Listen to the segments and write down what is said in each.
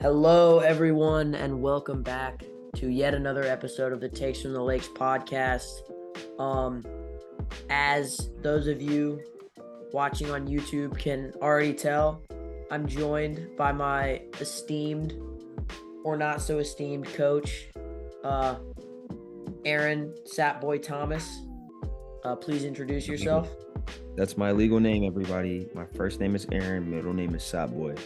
Hello, everyone, and welcome back to yet another episode of the Takes from the Lakes podcast. As those of you watching on YouTube can already tell, I'm joined by my esteemed or not so esteemed coach, Aaron Sapboy Thomas. Please introduce yourself. That's my legal name, everybody. My first name is Aaron, middle name is Sapboy,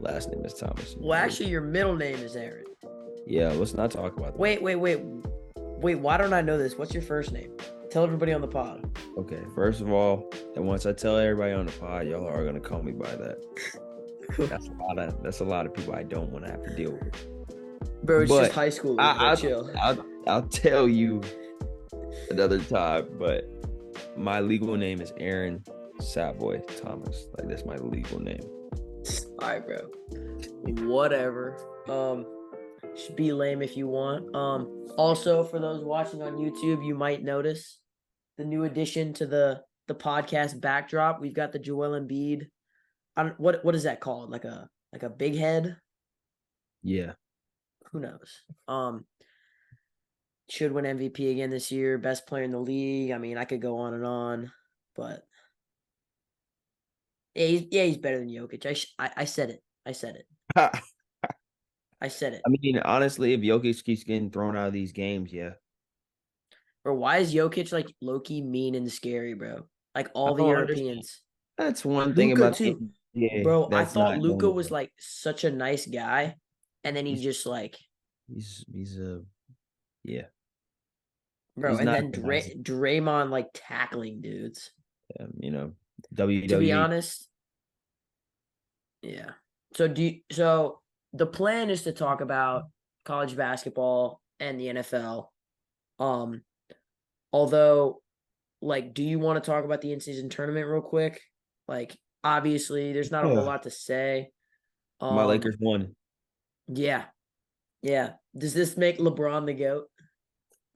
last name is Thomas. Well, actually, your middle name is Aaron. Yeah, let's not talk about that. Wait, why don't I know this? What's your first name? Tell everybody on the pod. Okay, first of all, and once I tell everybody on the pod, y'all are gonna call me by that. That's a lot of people I don't want to have to deal with. Bro, it's just high school. Chill. I'll tell you another time, but my legal name is Aaron Sapboy Thomas. Like, that's my legal name. All right, bro. Whatever. Should be lame if you want. Also, for those watching on YouTube, you might notice the new addition to the podcast backdrop. We've got the Joel Embiid. What is that called? Like a big head? Yeah. Who knows? Should win MVP again this year. Best player in the league. I mean, I could go on and on, but he's better than Jokic. I said it. I said it. I said it. I mean, honestly, if Jokic keeps getting thrown out of these games, yeah. Or why is Jokic like low-key mean and scary, bro? Like all the Europeans. That's one thing Luka about too. NBA. Bro, I thought Luka was like such a nice guy, and then he's just like he's yeah. Bro, and then Draymond like tackling dudes. WWE. To be honest, yeah. So the plan is to talk about college basketball and the NFL. Although, like, do you want to talk about the in-season tournament real quick? Like, obviously, there's not a whole lot to say. My Lakers won. Yeah. Does this make LeBron the GOAT?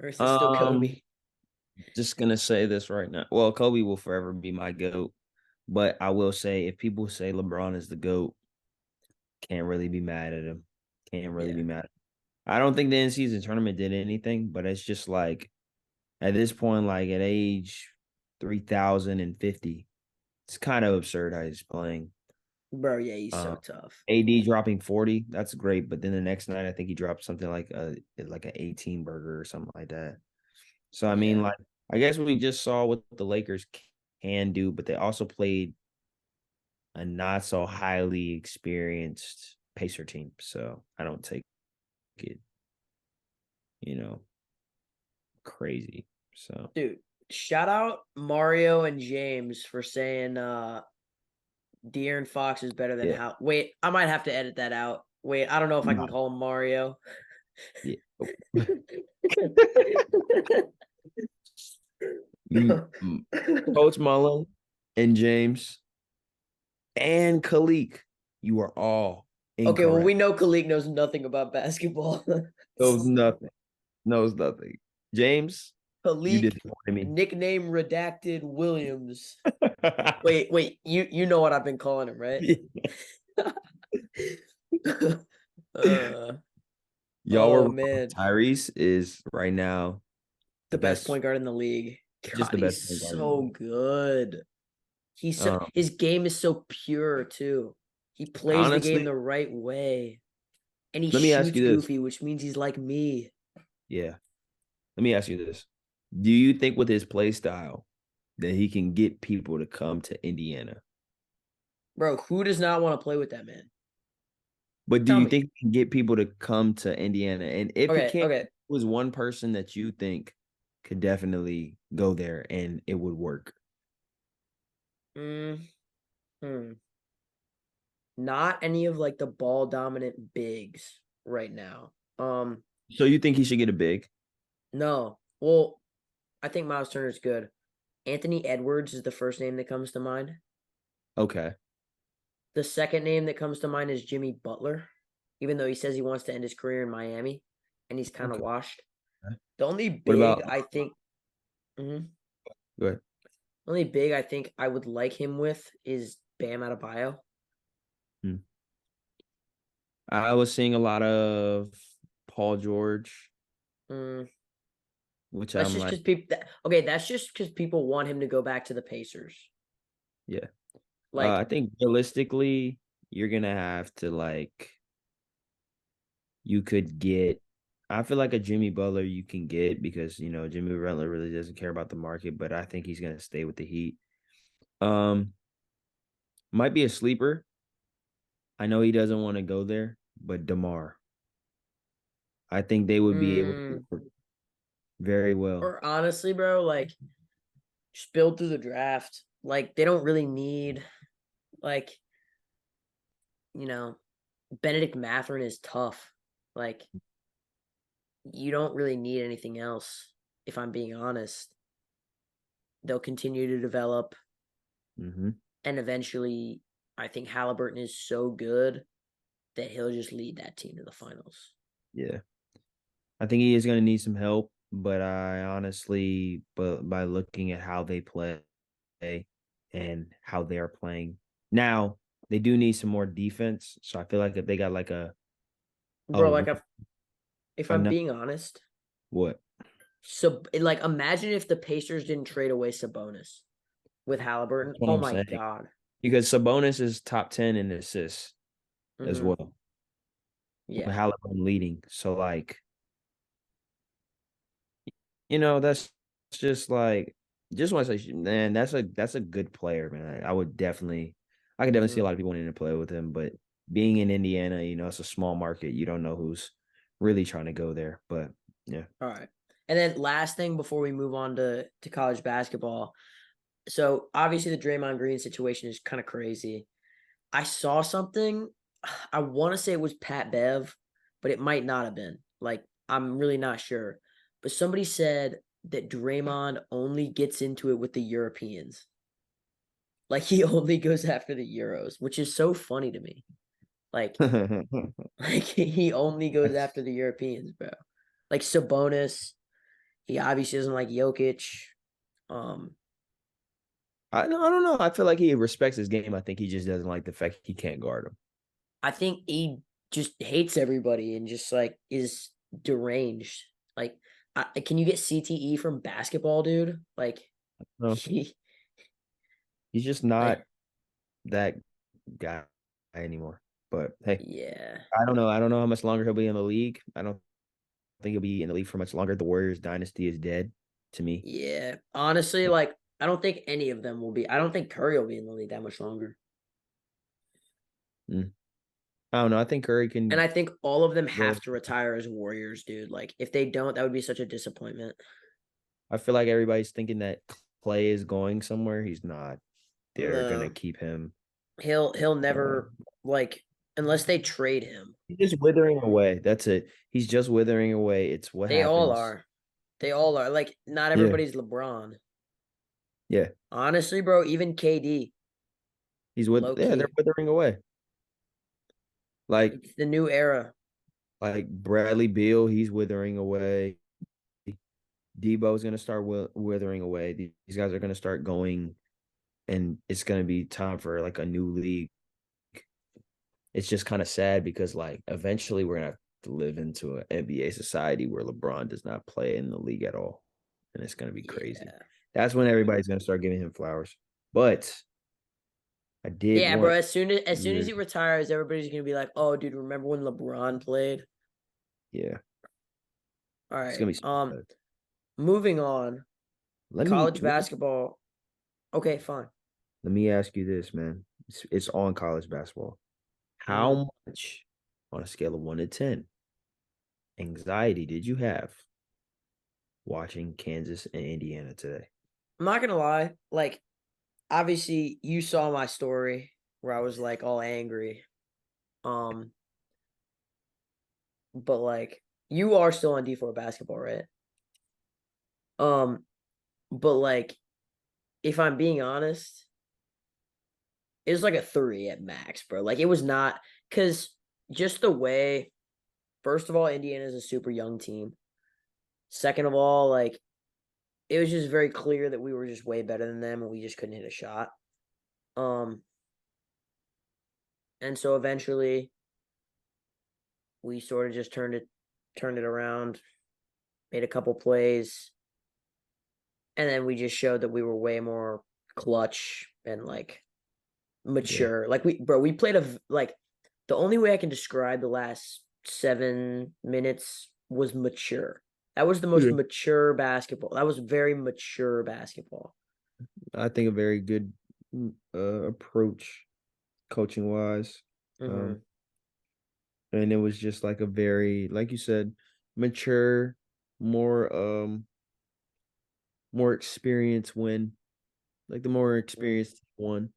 Or is this still Kobe? Just gonna say this right now. Well, Kobe will forever be my GOAT. But I will say, if people say LeBron is the GOAT, can't really be mad at him. Can't really be mad. I don't think the in-season tournament did anything, but it's just like, at this point, like at age 3,050, it's kind of absurd how he's playing. Bro, yeah, he's so tough. AD dropping 40, that's great. But then the next night, I think he dropped something like an 18 burger or something like that. So, I mean, like, I guess we just saw what the Lakers can do, but they also played a not so highly experienced Pacer team. So I don't take it, crazy. So, dude, shout out Mario and James for saying De'Aaron Fox is better than Hal. Wait, I might have to edit that out. Wait, I don't know if I can call him Mario. Yeah. Coach Mullen and James and Khalik, you are all incorrect. Okay, well, we know Khalik knows nothing about basketball. Knows nothing. James, Khalik, you disappointed me. Nickname redacted Williams. wait, you know what I've been calling him, right? Man. Tyrese is right now the best point guard in the league. God, just the best. He's so good. He's so his game is so pure too. He plays the game the right way, and he shoots goofy, which means he's like me. Yeah. Let me ask you this: do you think with his play style that he can get people to come to Indiana? Bro, who does not want to play with that man? But do you think he can get people to come to Indiana? And if he can't, it was one person that you think could definitely go there and it would work. Not any of like the ball dominant bigs right now. So you think he should get a big? No. Well, I think Miles Turner's good. Anthony Edwards is the first name that comes to mind. Okay. The second name that comes to mind is Jimmy Butler, even though he says he wants to end his career in Miami, and he's kind of washed. The only big I think Go ahead. Only big I think I would like him with is Bam Adebayo. I was seeing a lot of Paul George, Mm, which that's I'm just like, because people. Okay, that's just because people want him to go back to the Pacers. yeah. Like, I think realistically, you're gonna have to like you could get. I feel like a Jimmy Butler you can get because Jimmy Butler really doesn't care about the market, but I think he's gonna stay with the Heat. Um, might be a sleeper. I know he doesn't want to go there, but DeMar, I think they would be able to mm, work very well. or honestly, bro, like just build through the draft. Like they don't really need like you know Benedict Mathurin is tough. Like you don't really need anything else. If I'm being honest, they'll continue to develop, Hmm. and eventually, I think Halliburton is so good that he'll just lead that team to the finals. Yeah, I think he is going to need some help, but I honestly, but by looking at how they play and how they are playing now, they do need some more defense. So I feel like if they got like a Bro, one, if a I'm no- being honest, what so like imagine if the Pacers didn't trade away Sabonis with Halliburton. what Oh I'm my saying, god. because Sabonis is top 10 in assists as Hmm. well, with Yeah. Halliburton leading. So like that's just like just want to say, man, that's a good player, man. I could definitely see Hmm. a lot of people wanting to play with him, but being in Indiana, it's a small market. You don't know who's really trying to go there, but yeah. All right. And then last thing before we move on to college basketball. So obviously the Draymond Green situation is kind of crazy. I saw something. I want to say it was Pat Bev, but it might not have been. Like I'm really not sure. But somebody said that Draymond only gets into it with the Europeans. Like he only goes after the Euros, which is so funny to me. Like like he only goes That's after the Europeans, bro. Like Sabonis, he obviously doesn't like Jokic. Um, I don't know. I feel like he respects his game. I think he just doesn't like the fact he can't guard him. I think he just hates everybody and just like is deranged. Like, can you get CTE from basketball, dude? Like, No, he, he's just like, not that guy anymore. But hey, yeah, I don't know. I don't know how much longer he'll be in the league. I don't think he'll be in the league for much longer. The Warriors dynasty is dead to me. yeah. Honestly, like, I don't think any of them will be. I don't think Curry will be in the league that much longer. Mm. I don't know. I think Curry And can I think all of them go. have to retire as Warriors, dude. Like, if they don't, that would be such a disappointment. I feel like everybody's thinking that Clay is going somewhere. He's not. They're gonna No, keep him. he'll Uh, never like unless they trade him. he's just withering away. That's it. He's just withering away. It's what They all happens. are. They all are. Like, not Yeah, everybody's LeBron. yeah. Honestly, bro, even KD, He's with. low Yeah, they're key. withering away. Like It's the new era. like Bradley Beal, he's withering away. Debo's gonna start withering away. These guys are gonna start going, and it's gonna be time for like a new league. It's just kind of sad because like eventually we're gonna have to live into an NBA society where LeBron does not play in the league at all, and it's gonna be crazy. Yeah. That's when everybody's gonna start giving him flowers. But I did Yeah, bro. want As soon as your he retires, everybody's gonna be like, "Oh, dude, remember when LeBron played?" yeah. All It's right. gonna be so good. Moving on. Let me College basketball. Okay, fine. let me ask you this, man. It's on college basketball. Hmm. How much on a scale of 1 to 10 anxiety did you have watching Kansas and Indiana today? I'm not gonna lie. Like, obviously, you saw my story where I was like all angry. Um, but like, you are still on D4 basketball, right? Um, but like, if I'm being honest, it was like a 3 at max, bro. Like, it was not because just the way. First of all, Indiana is a super young team. Second of all, like it was just very clear that we were just way better than them and we just couldn't hit a shot. Um, and so eventually we sort of just turned it around, made a couple plays, and then we just showed that we were way more clutch and like Yeah. mature. Like we played like the only way I can describe the last 7 minutes was mature. That was the most Yeah. mature basketball. That was very mature basketball. I think a very good approach coaching wise. Mm-hmm. Um, and it was just like a very, like you said, mature, more more experience win. Like the more experienced team won,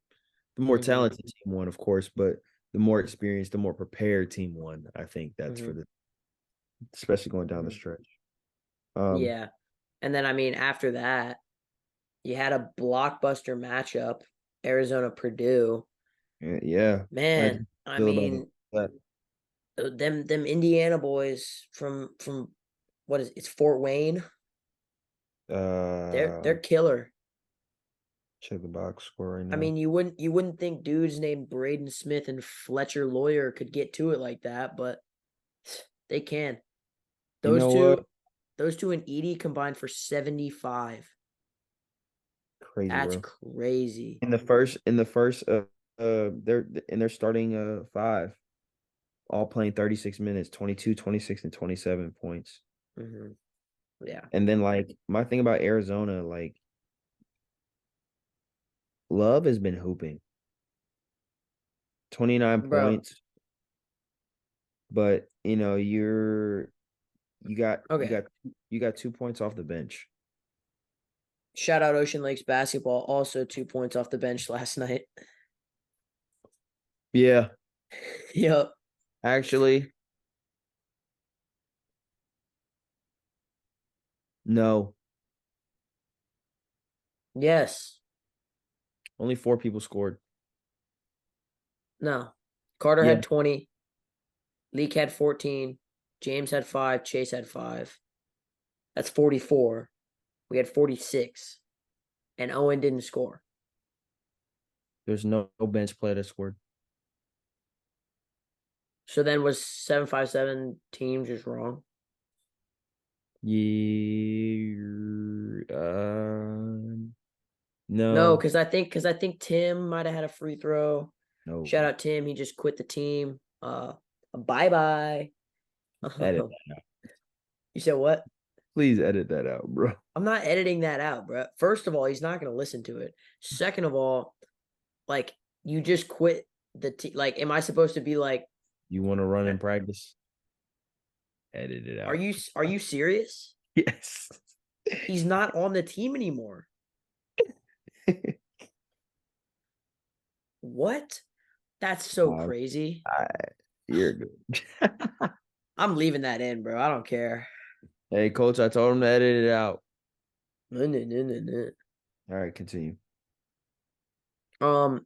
the more Mm-hmm. talented team won, of course, but the more experienced, the more prepared team won. I think that's for Mm-hmm. the especially going down the Mm-hmm. stretch. Um, Yeah. And then I mean after that, you had a blockbuster matchup, Arizona Purdue. yeah. How do Man, you I feel about mean that? them Indiana boys from what is it's Fort Wayne. They're Uh, killer. check the box score right I now. mean, you wouldn't think dudes named Braden Smith and Fletcher Lawyer could get to it like that, but they can. You Those know what? two, those two and Edie combined for 75. Crazy, That's bro. crazy. In the first they're starting five, all playing 36 minutes, 22, 26, and 27 points. Hmm. Yeah, And then like my thing about Arizona, like Love has been hooping 29 bro. points, but you got you Okay. got you got 2 points off the bench. Shout out Ocean Lakes basketball. Also 2 points off the bench last night. Yeah, Yep. actually, no. Yes. Only 4 people scored. No. Carter Yeah, had 20. Leak had 14. James had 5. Chase had 5. That's 44. We had 46. And Owen didn't score. there's no bench player that scored. So then was 757 team just wrong? Yeah, No, no, because I think Tim might have had a free throw. Shout no. out Tim, he just quit the team. Bye bye. Edit. You said what? Please edit that out, bro. I'm not editing that out, bro. First of all, he's not gonna listen to it. Second of all, like you just quit the team. Like, am I supposed to be like, You want to run in practice? Edit it are out. you serious? Yes. He's not on the team anymore. What? That's so Um, crazy. I, you're good. I'm leaving that in, bro. I don't care. Hey, coach, I told him to edit it out. No, no, no, no, no. All right, continue. Um,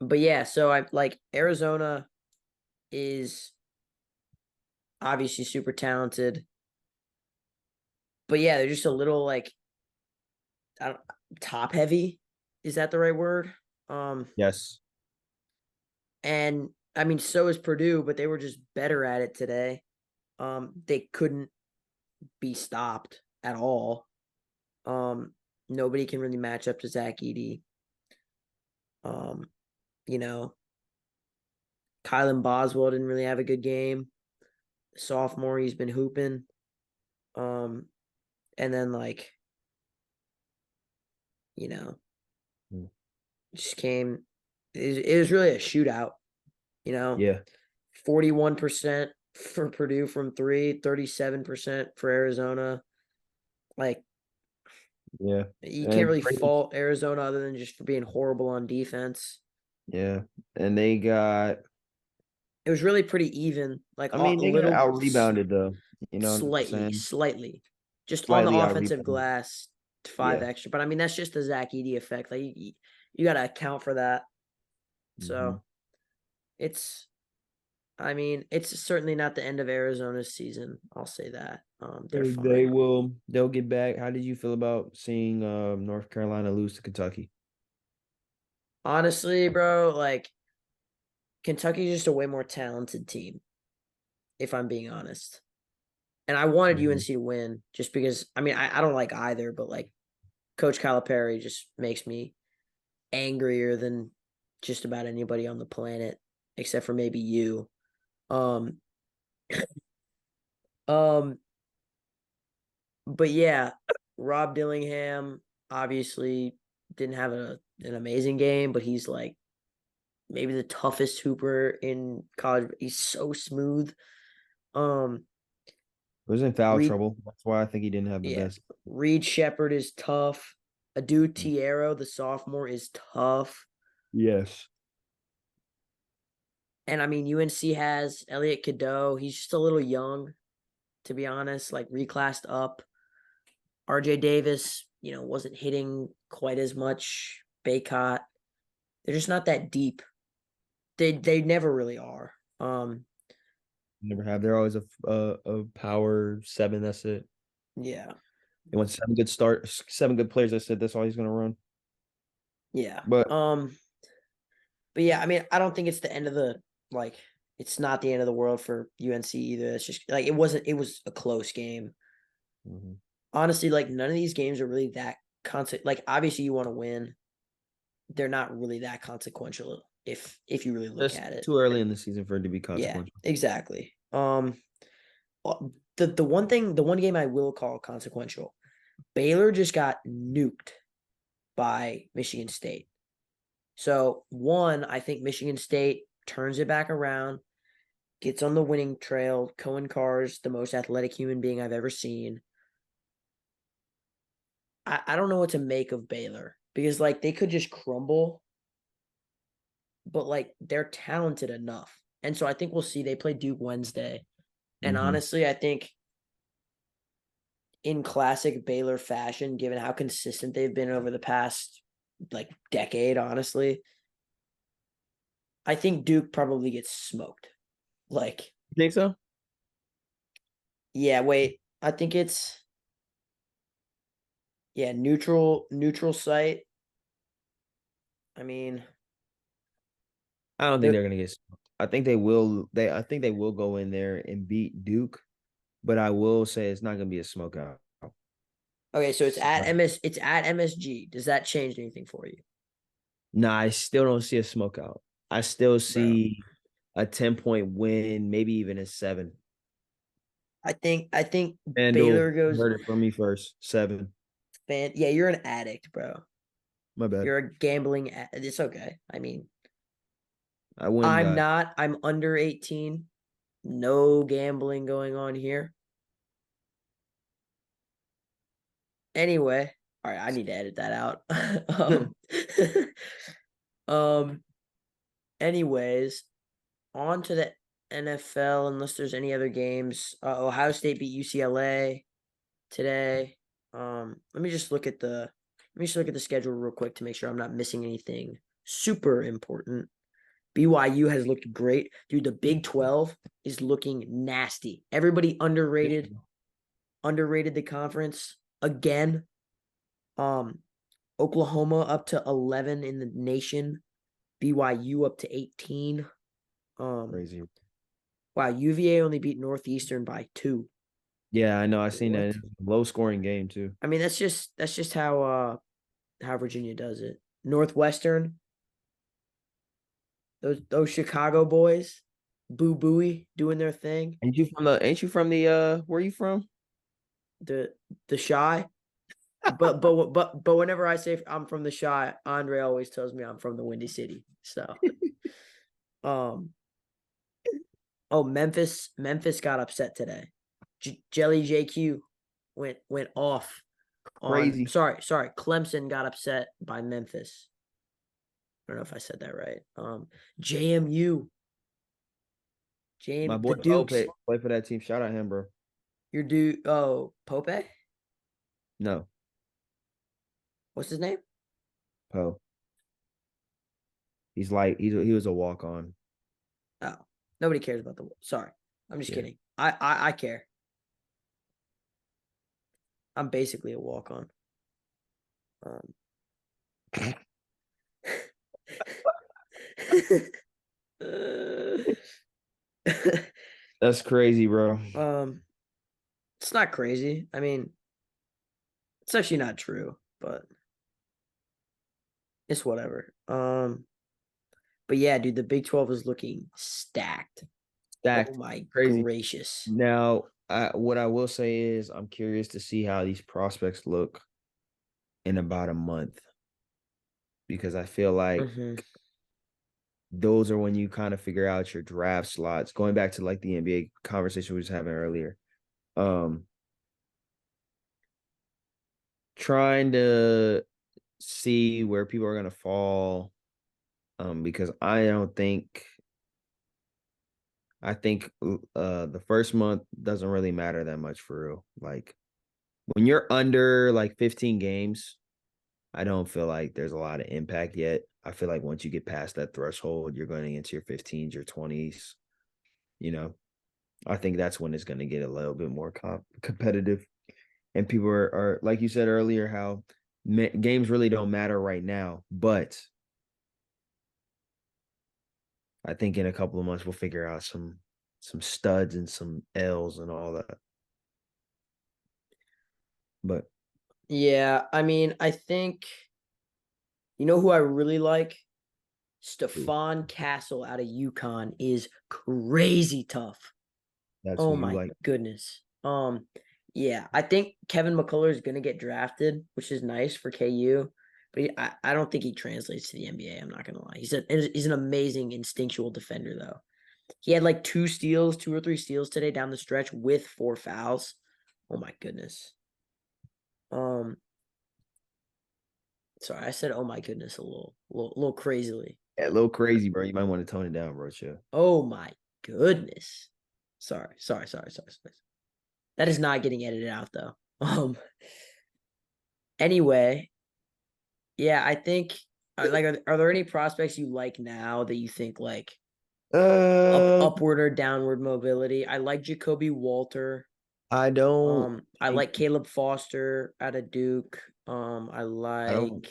but yeah, so I like Arizona is obviously super talented, but yeah, they're just a little like I don't top heavy. Is that the right word? Um, Yes. and I mean, so is Purdue, but they were just better at it today. They couldn't be stopped at all. Um, Nobody can really match up to Zach Edey. Um, you know, Kylan Boswell didn't really have a good game. Sophomore, he's been hooping. Um, and then like, you know, Mm. just came. It was really a shootout. You know, Yeah. 41% for Purdue from three, 37% for Arizona. Like Yeah. you can't And really pretty, fault Arizona other than just for being horrible on defense. yeah. And they got, It was really pretty even, like I a mean, they got little out rebounded though. You know what I'm slightly, saying? slightly, just on the Slightly out offensive rebounded. glass, five Yeah. extra. But I mean, that's just the Zach Edey effect. Like you got to account for that. Hmm. So it's, I mean, it's certainly not the end of Arizona's season. I'll say that. They're fine. They'll get back. How did you feel about seeing North Carolina lose to Kentucky? Honestly, bro, like Kentucky's just a way more talented team. if I'm being honest. And I wanted Mhm. UNC to win just because I mean I don't like either, but like Coach Calipari just makes me angrier than just about anybody on the planet, except for maybe you. Um, um, but yeah, Rob Dillingham obviously didn't have an amazing game, but he's like maybe the toughest hooper in college. He's so smooth. Um, Was in foul Reed, trouble. That's why I think he didn't have the yeah, best. Reed Shepard is tough. Adu Tiero, the sophomore, is tough. Yes. And I mean, UNC has Elliot Cadeau. He's just a little young, to be honest, like reclassed up. RJ Davis, wasn't hitting quite as much. Baycott, they're just not that deep. They never really are. Never have. They're always a power seven. That's it. Yeah, They want seven good players. I said that's all he's gonna run. yeah. But But yeah, I mean, I don't think it's the end of the like. It's not the end of the world for UNC either. It's just like it wasn't. It was a close game. mhm. Honestly, like none of these games are really that like obviously you want to win. They're not really that consequential if you really look It's at it. too early in the season for it to be Yeah, consequential. exactly. The one game I will call consequential, Baylor just got nuked by Michigan State. So one, I think Michigan State turns it back around, gets on the winning trail. Cohen Carr's the most athletic human being I've ever seen. I don't know what to make of Baylor because like they could just crumble, but like they're talented enough. And so I think we'll see. They play Duke Wednesday. And Hmm. honestly, I think in classic Baylor fashion, given how consistent they've been over the past like decade, honestly, I think Duke probably gets smoked. Like, You think so? yeah, wait, I think it's yeah, neutral site. I mean, I don't think they're they're gonna get smoked. I think they will. I think they will go in there and beat Duke, but I will say it's not gonna be a smokeout. okay, so So, it's at MSG. Does that change anything for you? nah, I still don't see a smokeout. I still Bro. see a 10-point win, maybe even a seven. I think FanDuel Baylor goes heard it from me first. Seven. yeah, you're an addict, bro. My bad. You're a gambling it's okay. I mean, I wouldn't die. I'm under 18. No gambling going on here. Anyway, all right, I need to edit that out. um anyways, on to the NFL unless there's any other games. Ohio State beat UCLA today. Let me just look at the schedule real quick to make sure I'm not missing anything super important. BYU has looked great. Dude, the Big 12 is looking nasty. Everybody underrated the conference again. Um, Oklahoma up to 11 in the nation. BYU up to 18. Um, Crazy. wow, UVA only beat Northeastern by 2. Yeah, I know. I seen that. What? It was a low scoring game too. I mean, that's just how Virginia does it. Northwestern, those Chicago boys, Boo Booey doing their thing. Ain't you from the where you from? The shy. But whenever I say I'm from the shy, Andre always tells me I'm from the Windy City. So um Memphis got upset today. Jelly JQ went off on Crazy. sorry, Clemson got upset by Memphis. I don't know if I said that right. JMU, My JM boy the Pope Dukes. play for that team. Shout out him, bro. Your dude Pope? No, What's his name? Poe. He was a walk on. Oh, nobody cares about the sorry. I'm just Yeah. kidding. I care. I'm basically a walk on. Um, That's crazy, bro. It's not crazy. I mean, it's actually not true, but it's whatever. But yeah, dude, the Big 12 is looking stacked. Oh Stacked. my Crazy. gracious. Now, what I will say is I'm curious to see how these prospects look in about a month because I feel like Hmm. those are when you kind of figure out your draft slots. Going back to like the NBA conversation we was having earlier. Um, Trying to see where people are gonna fall. Because I think the first month doesn't really matter that much for real. Like when you're under like 15 games, I don't feel like there's a lot of impact yet. I feel like once you get past that threshold, you're going into your 15s, your 20s, you know. I think that's when it's going to get a little bit more competitive. And people are like you said earlier, how games really don't matter right now. But I think in a couple of months we'll figure out some studs and some L's and all that. But Yeah, I mean, I think you know who I really like? ooh, Stephon Castle out of UConn is crazy tough. that's who Oh you my like. goodness. Yeah, I think Kevin McCullough is gonna get drafted, which is nice for KU. But I don't think he translates to the NBA. I'm not gonna lie. He's an amazing instinctual defender though. He had like two or three steals today down the stretch with 4 fouls. Oh my goodness. Um, sorry, I said oh my goodness a little crazily. Yeah, a little crazy, bro. You might want to tone it down, bro. Chill. Oh my goodness. Sorry. That is not getting edited out though. Anyway, yeah, I think like are there any prospects you like now that you think like Uh, upward or downward mobility? I like Jacoby Walter. I don't I think like Caleb Foster out of Duke. I don't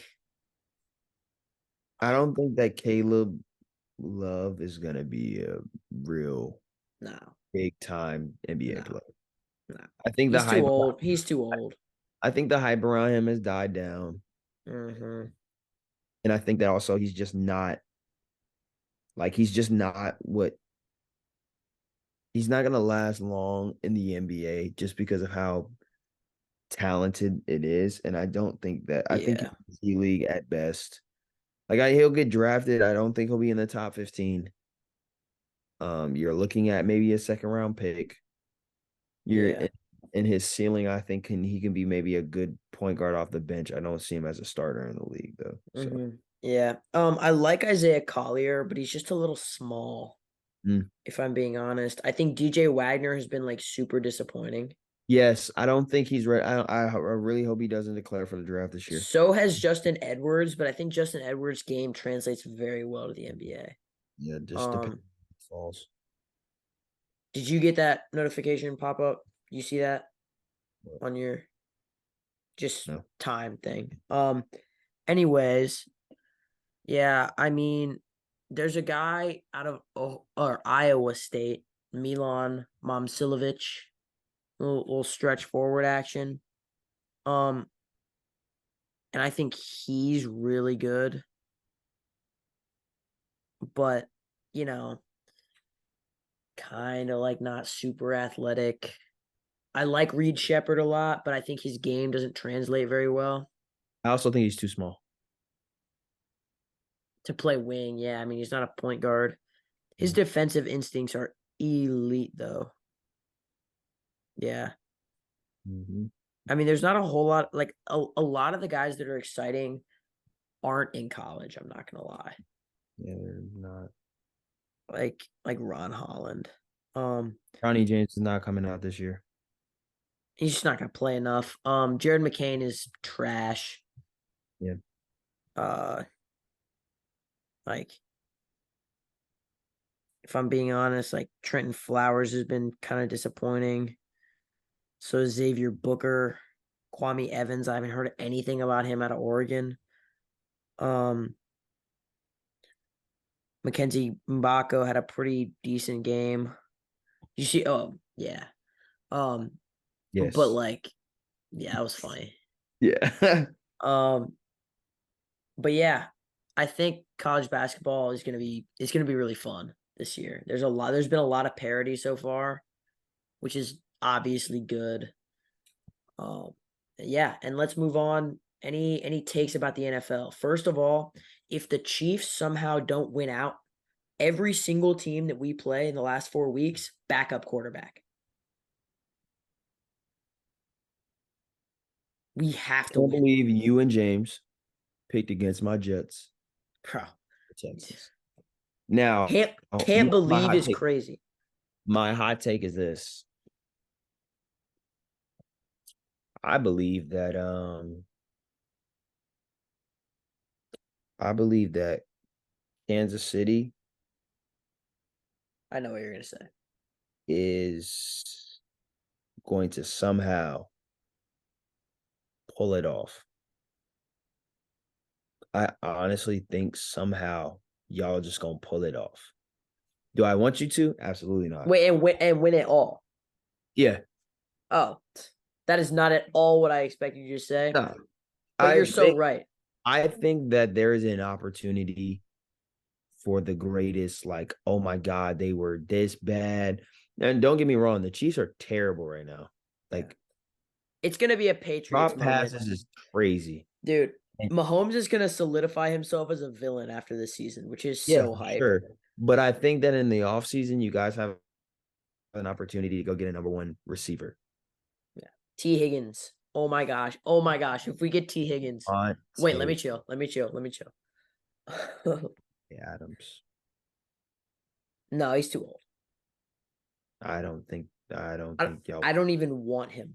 I don't think that Caleb Love is gonna be a real No, big time NBA no, player. no. I think the He's too hype old. He's too old. I think the hype around him has died down. Hmm. And I think that also he's just not what he's not gonna last long in the NBA just because of how talented it is. And I don't think that I think Yeah. he's G League at best. He'll get drafted. I don't think he'll be in the top 15. You're looking at maybe a second round pick. You're Yeah. in his ceiling, I think he can be maybe a good point guard off the bench. I don't see him as a starter in the league though. So Yeah. I like Isaiah Collier, but he's just a little small, mm. if I'm being honest. I think DJ Wagner has been like super disappointing. Yes, I don't think he's ready. I really hope he doesn't declare for the draft this year. So has Justin Edwards, but I think Justin Edwards' game translates very well to the NBA. Yeah, just depends Um, on if he falls. did you get that notification pop up? You see that But on your just no. time thing? Anyways, yeah, I mean, there's a guy out of or Iowa State, Milan Momcilovic, little stretch forward action. Um, and I think he's really good, but you know, kind of like not super athletic. I like Reed Shepard a lot, but I think his game doesn't translate very well I also think he's too small. to play wing. Yeah, I mean, he's not a point guard. His Mm. defensive instincts are elite, though. Yeah. Mm-hmm. I mean, there's not a whole lot, like a lot of the guys that are exciting aren't in college. I'm not going to lie. Yeah, they're not. Like Ron Holland. Um, Ronnie James is not coming out this year. he's just not going to play enough. Jared McCain is trash. Yeah. Uh, like if I'm being honest, like Trenton Flowers has been kind of disappointing. So Xavier Booker, Kwame Evans, I haven't heard anything about him out of Oregon. Um, Mackenzie Mbako had a pretty decent game. You see? Oh, yeah. Um, but Yes. like, yeah, that was funny. Yeah. Um, but yeah, I think college basketball is gonna be really fun this year. There's been a lot of parity so far, which is obviously good. Um, yeah, and let's move on. Any takes about the NFL? First of all, if the Chiefs somehow don't win out, every single team that we play in the last 4 weeks, backup quarterback. We have to Can't win, believe you and James picked against my Jets, bro. Texans. Now, Can't believe is crazy. my hot take is this. I believe that I believe that Kansas City I know what you're gonna say. is going to somehow pull it off. I honestly think somehow y'all just gonna pull it off. Do I want you to? Absolutely not. Wait, and win it all. Yeah. Oh, that is not at all what I expected you to say. No. But I you're so think right. I think that there is an opportunity for the greatest, like, oh my God, they were this bad. And don't get me wrong, the Chiefs are terrible right now. Yeah. Like, It's gonna be a Patriots drop moment, passes is crazy. dude. And Mahomes is gonna solidify himself as a villain after this season, which is yeah, so for hype. sure. But I think that in the offseason, you guys have an opportunity to go get a number one receiver. Yeah. T. Higgins. Oh my gosh. Oh my gosh. If we get T. Higgins. On Wait, let me take chill. Let me chill. Let me chill. Adams. No, he's too old. I don't I, think y'all. I don't even want him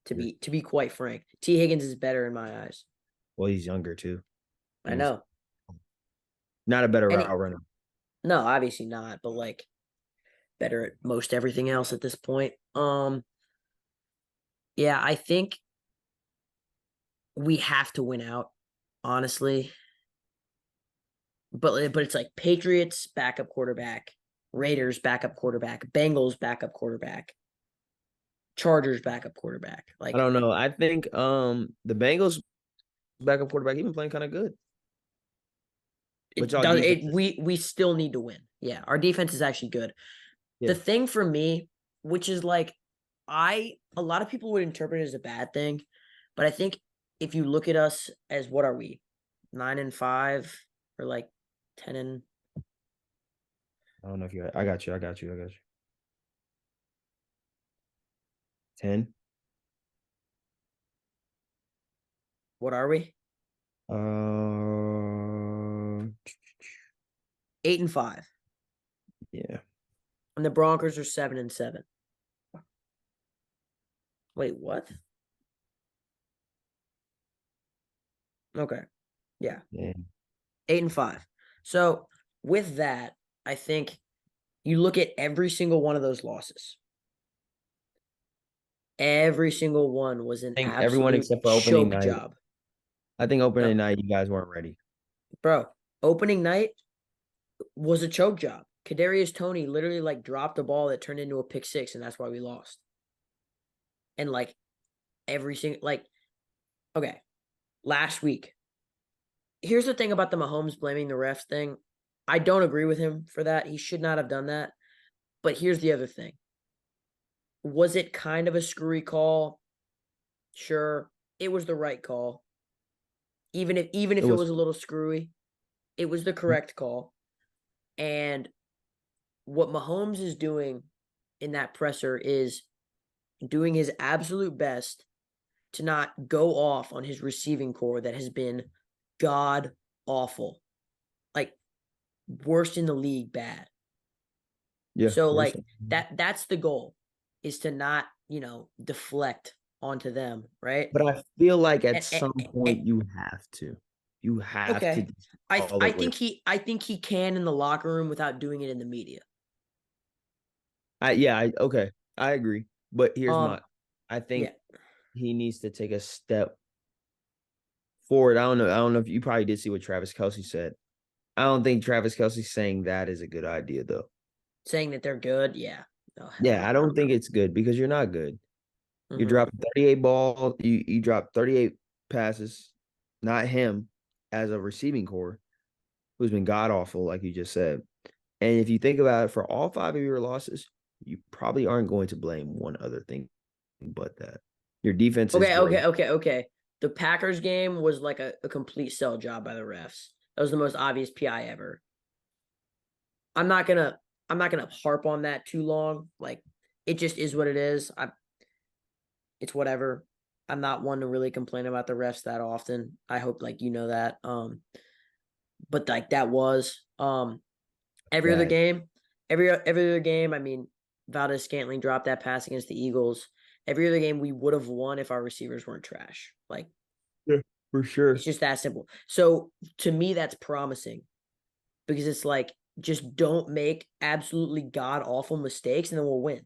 to be quite frank. T. Higgins is better in my eyes. Well, he's younger too. I And he's know. not a better And route runner. no, obviously not, but like better at most everything else at this point. Yeah, I think we have to win out, honestly. But it's like Patriots backup quarterback, Raiders backup quarterback, Bengals backup quarterback, Chargers backup quarterback. I Like don't know. I think the Bengals backup quarterback, he been playing kind of good. But it y'all does defense it is we still need to win. Yeah, our defense is actually good. The yeah. thing for me, which is like a lot of people would interpret it as a bad thing, but I think if you look at us as what are we? 9-5 or like 10 and I don't know if you I got you. I got you. I got you. 10. what are we? Uh 8-5. yeah. And the Broncos are 7-7. Wait, what? Okay. Yeah. Yeah. 8-5. So with that, I think you look at every single one of those losses. Every single one was an I think everyone absolute except for opening choke night. job. I think No, opening night you guys weren't ready. bro. Opening night was a choke job. Kadarius Toney literally like dropped a ball that turned into a pick six, and that's why we lost. And like every single okay, last week. Here's the thing about the Mahomes blaming the refs thing. I don't agree with him for that. He should not have done that. But here's the other thing. Was it kind of a screwy call? Sure. It was the right call. Even if It it was was a little screwy, it was the correct call. And what Mahomes is doing in that presser is doing his absolute best to not go off on his receiving core that has been god awful. Like worst in the league bad. yeah, So worse. like that's the goal is to not, deflect onto them, right? But I feel like at And, and, some and, point you have to. You have to okay. just I call I it what think it I think he can in the locker room without doing it in the media. okay. I agree. But Um I yeah. think he needs to take a step forward. I don't know if you probably did see what Travis Kelsey said. I don't think Travis Kelsey saying that is a good idea though. Saying that they're good, yeah. Oh hell Yeah, I no. don't think it's good because you're not good. You Hmm. dropped 38 ball. You dropped 38 passes. Not him as a receiving core, who's been god awful, like you just said. And if you think about it, for all five of your losses, you probably aren't going to blame one other thing but that. Your defense is great. Okay. The Packers game was like a complete sell job by the refs. That was the most obvious PI ever. I'm not gonna I'm not gonna harp on that too long. Like it just is what it is. It's whatever. I'm not one to really complain about the refs that often. I hope like you know that. But like that was every other Bad. game, every other game. I mean, Valdez Scantling dropped that pass against the Eagles. Every other game we would have won if our receivers weren't trash. Like Yeah, for it's sure. just that simple. So to me, that's promising because it's like just don't make absolutely god awful mistakes and then we'll win.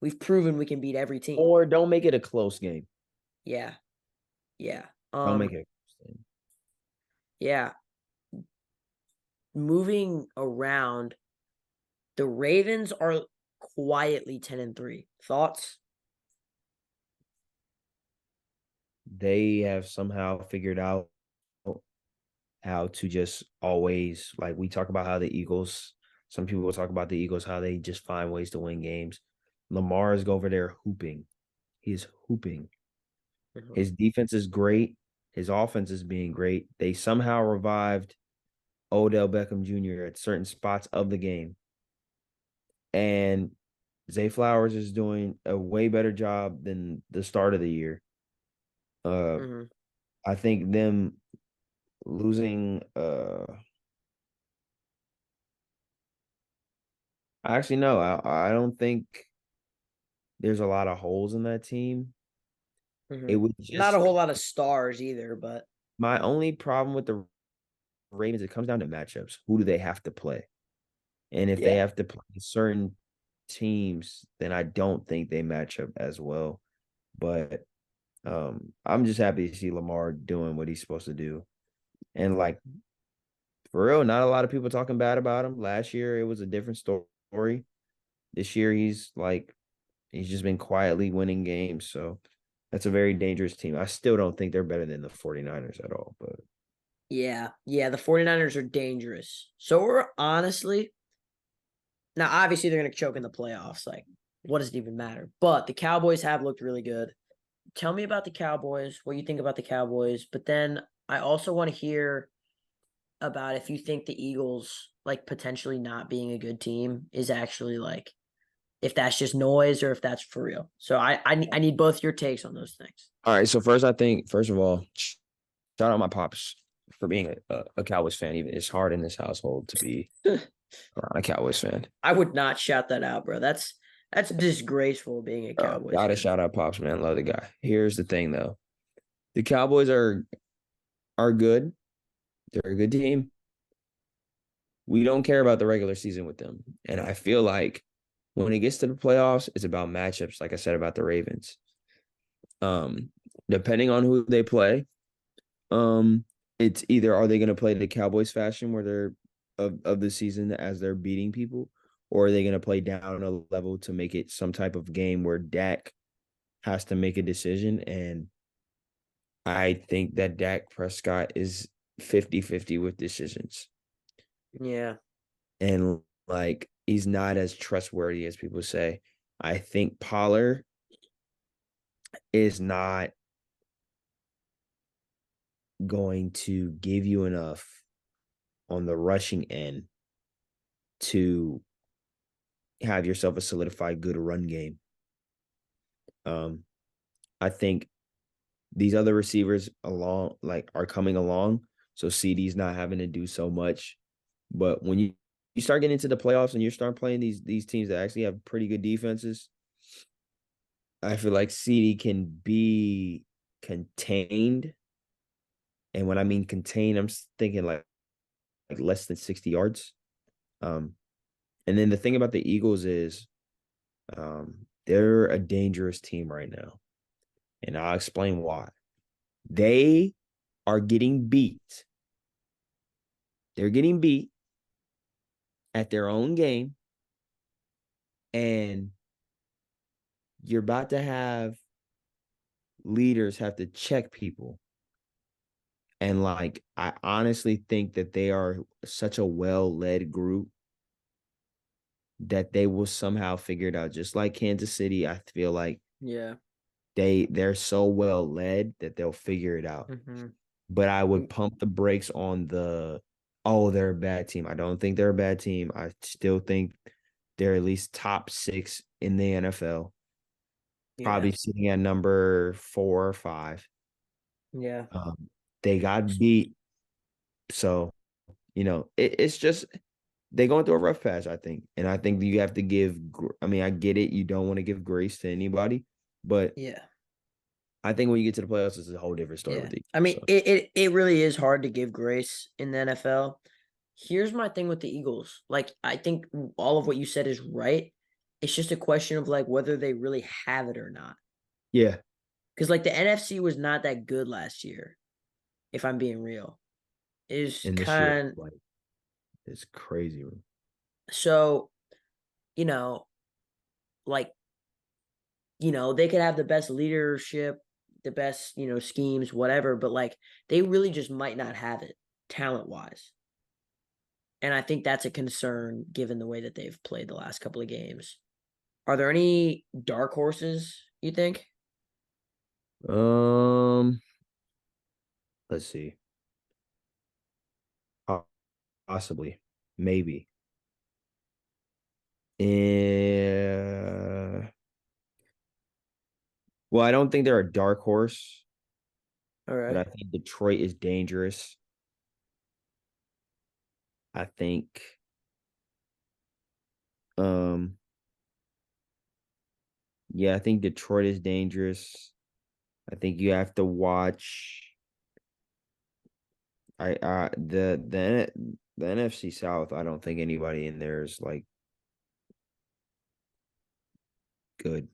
We've proven we can beat every team. Or don't make it a close game. Yeah. Yeah. Don't make it a close game. Yeah. Moving around, the Ravens are quietly 10-3. Thoughts? They have somehow figured out how to just always, like, we talk about how the Eagles, some people will talk about the Eagles, how they just find ways to win games. Lamar is over there hooping. He is hooping. Mhm. His defense is great. His offense is being great. They somehow revived Odell Beckham Jr. at certain spots of the game. And Zay Flowers is doing a way better job than the start of the year. Uh, Mhm. I think them losing actually no, I don't think there's a lot of holes in that team. It Mhm. would Not a just whole lot of stars either, but my only problem with the Ravens, it comes down to matchups. Who do they have to play? And if they yeah. have to play certain teams, then I don't think they match up as well. But I'm just happy to see Lamar doing what he's supposed to do. And like for real, not a lot of people talking bad about him. Last year it was a different story. This year he's just been quietly winning games. So that's a very dangerous team. I still don't think they're better than the 49ers at all, but Yeah. Yeah, the 49ers are dangerous. So we're honestly now obviously they're going to choke in the playoffs. Like what does it even matter? But the Cowboys have looked really good. Tell me about the Cowboys, what you think about the Cowboys, but then I also want to hear about if you think the Eagles like potentially not being a good team is actually like if that's just noise or if that's for real. So I need both your takes on those things. all right. So first, I think first of all, shout out my pops for being a Cowboys fan. Even it's hard in this household to be around a Cowboys fan. I would not shout that out, bro. That's disgraceful being a Cowboys Gotta fan. shout out pops, man. Love the guy. Here's the thing though, the Cowboys are good. They're a good team. We don't care about the regular season with them, and I feel like when it gets to the playoffs, it's about matchups. Like I said about the Ravens. Um, Depending on who they play, Um, it's either are they going to play the Cowboys fashion where they're of the season as they're beating people, or are they going to play down a level to make it some type of game where Dak has to make a decision? And I think that Dak Prescott is 50-50 with decisions. Yeah. And like he's not as trustworthy as people say. I think Pollard is not going to give you enough on the rushing end to have yourself a solidified good run game. Um, I think these other receivers along like are coming along, so CD's not having to do so much. But when you start getting into the playoffs and you start playing these teams that actually have pretty good defenses, I feel like CD can be contained. And when I mean contained, I'm thinking like less than 60 yards. Um, and then the thing about the Eagles is they're a dangerous team right now. And I'll explain why. They are getting beat. They're getting beat at their own game And you're about to have leaders have to check people. And like, I honestly think that they are such a well-led group that they will somehow figure it out. Just like Kansas City, I feel like Yeah. they're so well led that they'll figure it out. Mm-hmm. But I would pump the brakes on they're a bad team. I don't think they're a bad team. I still think they're at least top 6 in the NFL. Yeah. Probably sitting at number 4 or 5. Yeah. They got beat. So, it's just they're going through a rough patch, I think. And I think you have to I mean, I get it. You don't want to give grace to anybody, but Yeah. I think when you get to the playoffs, it's a whole different story Yeah. with the I Eagles. mean, So. it really is hard to give grace in the NFL. Here's my thing with the Eagles. Like, I think all of what you said is right. It's just a question of like whether they really have it or not. Yeah. Because like the NFC was not that good last year, if I'm being real. Is And this year, kind like, it's crazy. so, you know, like, they could have the best leadership, the best, schemes, whatever, but like they really just might not have it talent wise. And I think that's a concern given the way that they've played the last couple of games. Are there any dark horses, you think? Um, let's see. Possibly. Maybe. Yeah. Well, I don't think they're a dark horse, All but right. I think Detroit is dangerous. I think um yeah, I think Detroit is dangerous. I think you have to watch the NFC South. I don't think anybody in there is like good,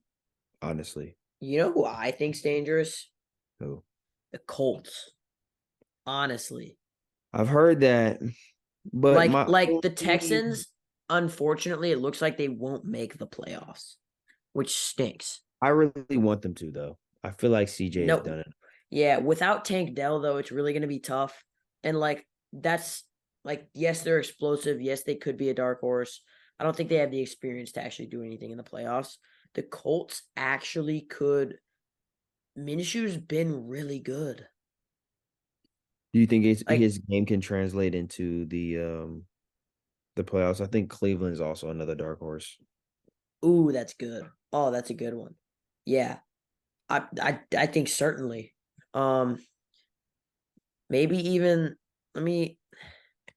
honestly. You know who I think's dangerous? So The Colts. Honestly. I've heard that, but Like the Texans, unfortunately, it looks like they won't make the playoffs, which stinks. I really want them to though. I feel like CJ has No, done it. yeah, without Tank Dell though, it's really going to be tough. And like that's like yes, they're explosive. Yes, they could be a dark horse. I don't think they have the experience to actually do anything in the playoffs. The Colts actually could. Minshew's been really good. Do you think Like, his game can translate into the playoffs? I think Cleveland's also another dark horse. ooh, that's good. Oh, that's a good one. Yeah, I think certainly. Um, maybe even. Let me.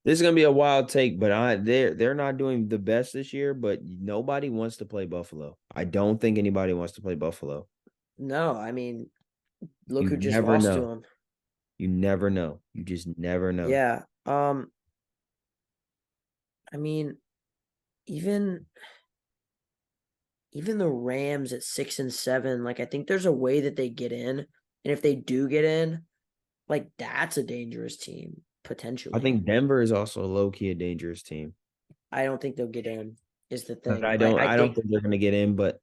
This is gonna be a wild take, but they're not doing the best this year. But nobody wants to play Buffalo. I don't think anybody wants to play Buffalo. No, I mean, look You who just never lost to know. him. You never know. You just never know. Yeah. I mean, even even the Rams at 6-7, like I think there's a way that they get in. And if they do get in, like that's a dangerous team, I potentially. think Denver is also low key a dangerous team, I don't think they'll get in, is the but thing. Like I I don't think think they're gonna get in. But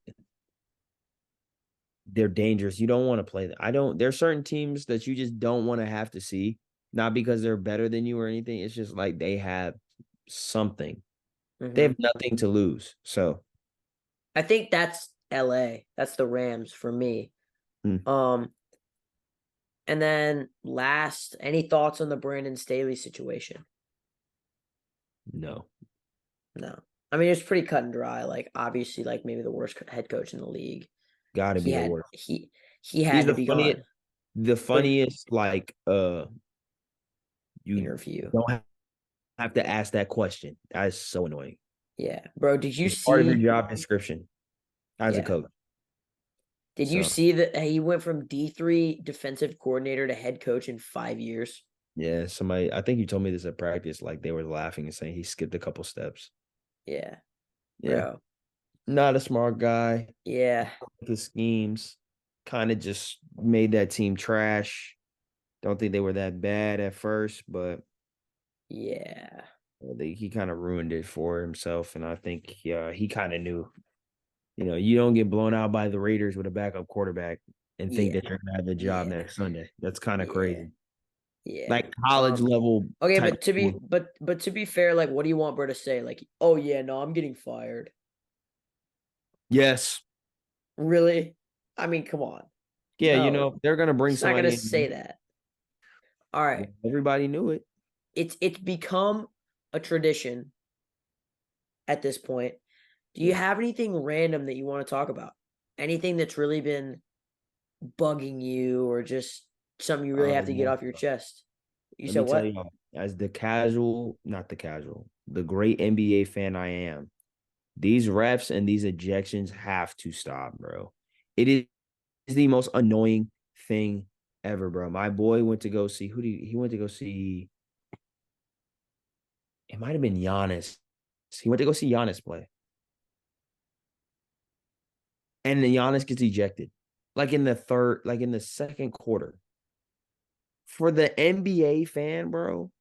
they're dangerous. You don't want to play them. I don't. There's certain teams that you just don't want to have to see, not because they're better than you or anything. It's just like they have something. They mhm. have nothing to lose. So, I think that's LA. That's the Rams for me. hmm, Um and then last, any thoughts on the Brandon Staley situation? no, No. I mean, it's pretty cut and dry. Like obviously like maybe the worst head coach in the league. got to He be the had worst. he He's had to be gone. the But funniest. Like, you interview. don't have to ask that question. That is so annoying. Yeah. Bro, did you It's part of your see job description as a yeah. coach. Did you So, see that he went from D3 defensive coordinator to head coach in 5 years? yeah, somebody. I think you told me this at practice. Like they were laughing and saying he skipped a couple steps. Yeah, Yeah, bro. not a smart guy. Yeah. His schemes kind of just made that team trash. Don't think they were that bad at first, but Yeah. he kind of ruined it for himself. And I think he kind of knew. You don't get blown out by the Raiders with a backup quarterback and think that Yeah. you're gonna have the job Yeah. next Sunday. That's kind of Yeah. crazy. Yeah. Like college level Okay, type but to be school. but to be fair, like what do you want bro to say? Like, oh yeah, no, I'm getting fired. Yes. Really? I mean, come on. Yeah, No. they're gonna bring He's not gonna somebody say in. that. All right. Everybody knew it. It's become a tradition at this point. Do you Yeah. have anything random that you want to talk about? Anything that's really been bugging you or just something you really have to get Yeah. off your chest? You Let said me tell what? you, as not the casual, the great NBA fan I am, these refs and these ejections have to stop, bro. It is the most annoying thing ever, bro. My boy went to go see he went to go see it might have been Giannis. He went to go see Giannis play. And then Giannis gets ejected. Like in the second quarter. For the NBA fan, bro,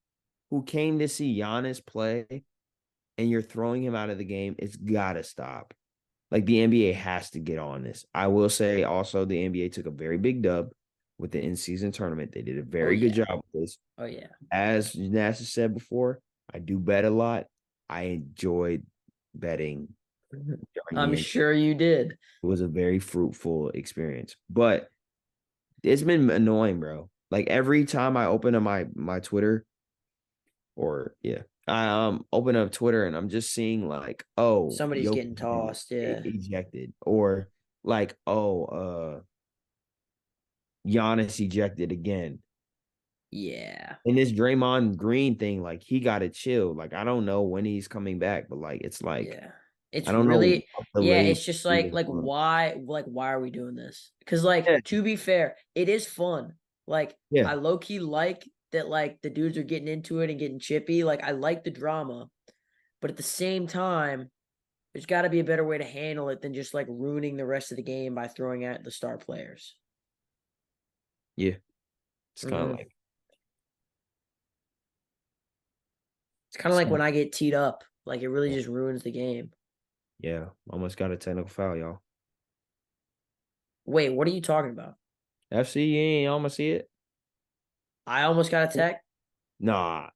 who came to see Giannis play and you're throwing him out of the game, it's gotta stop. Like the NBA has to get on this. I will say also the NBA took a very big dub with the in-season tournament. They did a Oh very good yeah. job with this. Oh yeah. As Nash has said before, I do bet a lot. I enjoyed betting during the I'm end. sure you did. It was a very fruitful experience. But it's been annoying, bro. Like every time I open up my Twitter, or yeah, I open up Twitter and I'm just seeing like, oh, Somebody's Jokic getting tossed. Yeah. ejected, or like, oh, Giannis ejected again. Yeah. And this Draymond Green thing, like he got to chill. Like I don't know when he's coming back, but like it's like Yeah. I It's don't know really what yeah, delayed. it's just like why are we doing this? Cuz like Yeah, to be fair, it is fun. Like yeah, I low key like that like the dudes are getting into it and getting chippy. Like I like the drama, but at the same time, there's got to be a better way to handle it than just like ruining the rest of the game by throwing out the star players. yeah. It's kind of Mhm. like It's kind of it's like kind when of I get teed up. Like it really just ruins the game. yeah. Almost got a technical foul, y'all. Wait, what are you talking about? FC, you ain't almost see it. I almost got a tech. Nah,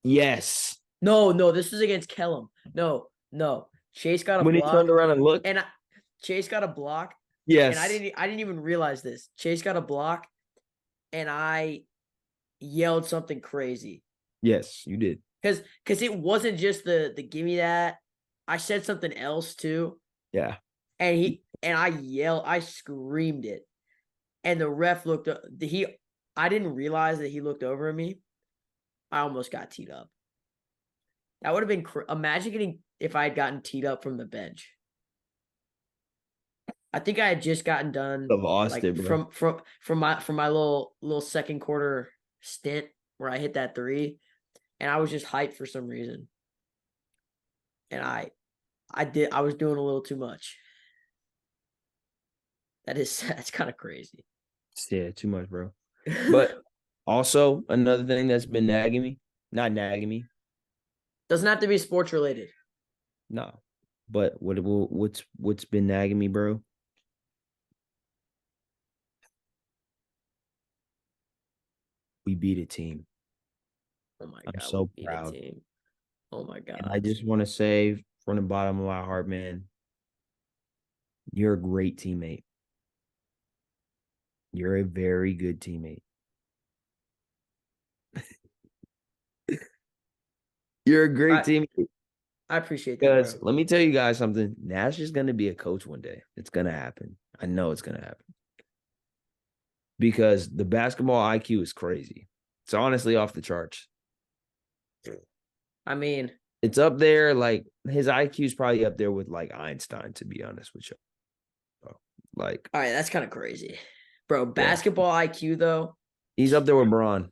yes. No, no, this is against Kellum. No, no. Chase got a When he turned block, around and looked, and Chase got a block, and yes, I didn't even realize this. Chase got a block, and I yelled something crazy yes, you did. because it wasn't just the give me that. I said something else too, Yeah, and I screamed it, and the ref looked he. I didn't realize that he looked over at me. I almost got teed up. That would have been imagine getting if I had gotten teed up from the bench. I think I had just gotten done I lost like it, bro. from my little second quarter stint where I hit that three, and I was just hyped for some reason, and I was doing a little too much. That's kind of crazy. Yeah, too much, bro. But also another thing that's been nagging me, not nagging me, Doesn't have to be sports related. no. But what's been nagging me, bro? We beat a team. Oh my I'm god, we so beat a proud. team. Oh my And I gosh. just want to say from the bottom of my heart, man, you're a great teammate. You're a very good teammate. You're a great I teammate. I appreciate that, Because bro. let me tell you guys something. Nash is going to be a coach one day. It's going to happen. I know it's going to happen. Because the basketball IQ is crazy. It's honestly off the charts. I mean, It's up there. Like his IQ is probably up there with like Einstein, to be honest with you. Like, all right, that's kind of crazy, bro. yeah, Basketball IQ though, he's up there with Braun,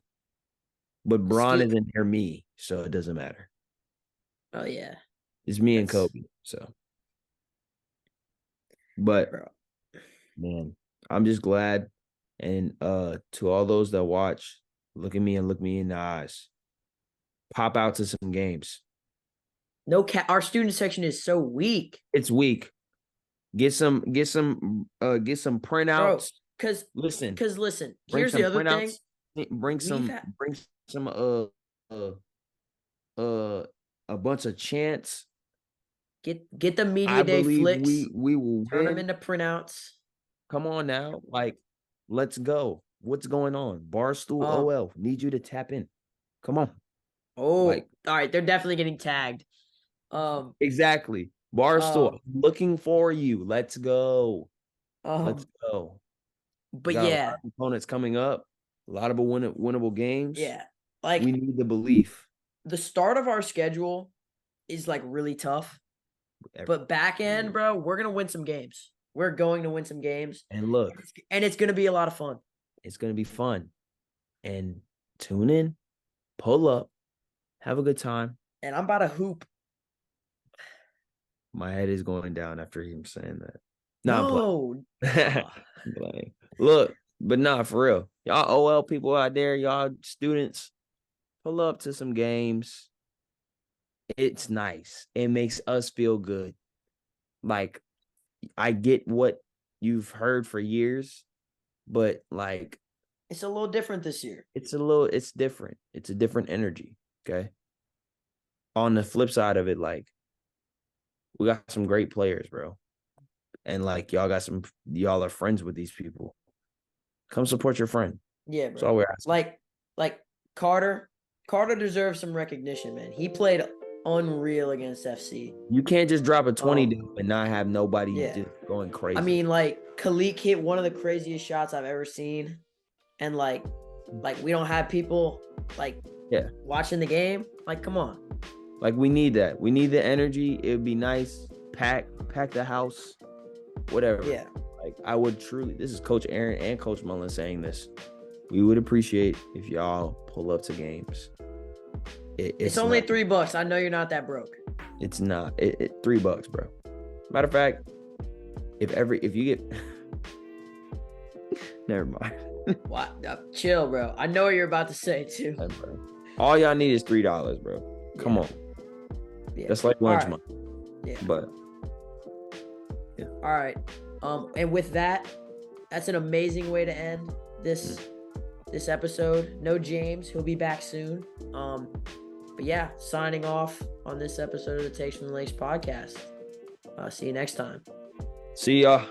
but Braun ski. isn't near me, so it doesn't matter. Oh yeah, It's me and that's Kobe. So, but bro. man, I'm just glad. And to all those that watch, look at me and look me in the eyes. Pop out to some games. No our student section is so weak. It's weak. Get some Bro, printouts. cause Listen, listen, bring here's the some other thing. printouts. Bring We've some had bring some uh a bunch of chants. get the media I day believe flicks, we will turn them win. into printouts. Come on now. Like, let's go. What's going on? Barstool Um, OL. Need you to tap in. Come on. oh, Like, all right, they're definitely getting tagged. Um, exactly. Barstool. um, Looking for you. Let's go. Let's um, go. We but got a lot yeah, of opponents coming up. A lot of winnable games. yeah. We Like need the belief. the start of our schedule is like really tough. But back end, bro, we're gonna win some games. We're going to win some games. And look, And it's gonna be a lot of fun. it's going to be fun. And tune in, pull up, have a good time. And I'm about to hoop. My head is going down after him saying that. No, No. I'm playing. I'm playing. Look, but nah, for real. Y'all OL people out there, y'all students, pull up to some games. It's nice. It makes us feel good. Like, I get what you've heard for years, but like, It's a little different this year. it's different. It's a different energy. Okay. On the flip side of it, like, we got some great players, bro. And like, y'all are friends with these people. Come support your friend. Yeah, That's all bro. we're asking. Like Carter. Carter deserves some recognition, man. He played unreal against FC. You can't just drop a 20 and not have nobody Yeah. just going crazy. I mean, like Khalik hit one of the craziest shots I've ever seen. And like we don't have people like watching the game. Like, come on. Like, we need that. We need the energy. It would be nice. Pack the house. Whatever. Yeah. Like, I would truly, this is Coach Aaron and Coach Mullen saying this. We would appreciate if y'all pull up to games. It's only $3. I know you're not that broke. It's not. $3, bro. Matter of fact, if you get never mind. What? Chill, bro. I know what you're about to say too. Yeah, bro. All y'all need is $3, bro. Come on. Yeah. That's like lunch money. Yeah. But yeah. All right. And with that, that's an amazing way to end this episode. No James, he'll be back soon. But yeah, signing off on this episode of the Takes from the Lakes podcast. See you next time. See y'all.